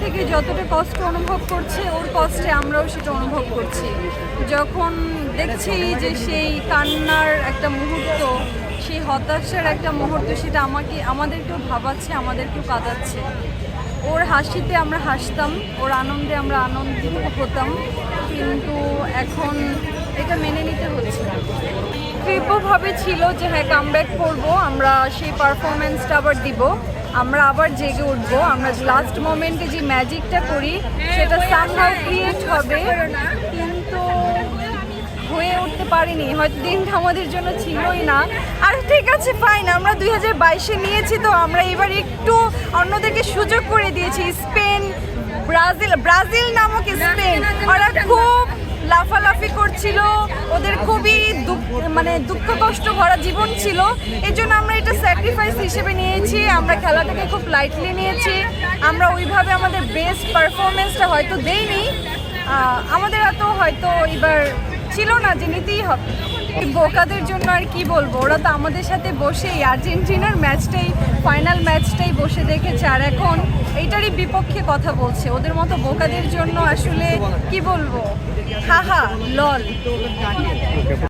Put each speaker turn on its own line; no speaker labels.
থেকে যতটা কষ্ট অনুভব করছে ওর কষ্টে আমরাও সেটা অনুভব করছি। যখন দেখছি যে সেই কান্নার একটা মুহূর্ত, সেই হতাশার একটা মুহূর্ত, সেটা আমাদেরকেও ভাবাচ্ছে, আমাদেরকেও কাঁদাচ্ছে। ওর হাসিতে আমরা হাসতাম, ওর আনন্দে আমরা আনন্দিত হতাম, কিন্তু এখন এটা মেনে নিতে হচ্ছে। কৃপভাবে ছিল যে হ্যাঁ কামব্যাক করবো, আমরা সেই পারফরমেন্সটা আবার দিব, আমরা আবার জেগে উঠবো, আমরা লাস্ট মোমেন্টে যে ম্যাজিকটা করি সেটা সামহাউ ক্রিয়েট হবে, কিন্তু হয়ে উঠতে পারিনি। হয়তো দিনটা আমাদের জন্য ছিলই না। আর ঠিক আছে, ফাইন, আমরা 2022-এ নিয়েছি, তো আমরা এবার একটু অন্যদেরকে সুযোগ করে দিয়েছি। স্পেন, ব্রাজিল নামক স্পেন, ওরা খুব লাফালাফি করছিল, ওদের খুবই দুঃখ কষ্ট ভরা জীবন ছিল, এই জন্য আমরা এটা স্যাক্রিফাইস হিসেবে নিয়েছি। আমরা খেলাটাকে খুব লাইটলি নিয়েছি, আমরা ওইভাবে আমাদের বেস্ট পারফরমেন্সটা হয়তো দেইনি, আমাদের এত হয়তো এবার ছিল না যে নিতেই হবে। বোকাদের জন্য আর কি বলবো, ওরা তো আমাদের সাথে বসেই আর্জেন্টিনার ম্যাচটাই, ফাইনাল ম্যাচটাই বসে দেখেছে, আর এখন এইটারই বিপক্ষে কথা বলছে। ওদের মতো বোকাদের জন্য আসলে কি বলবো, হাহা লল।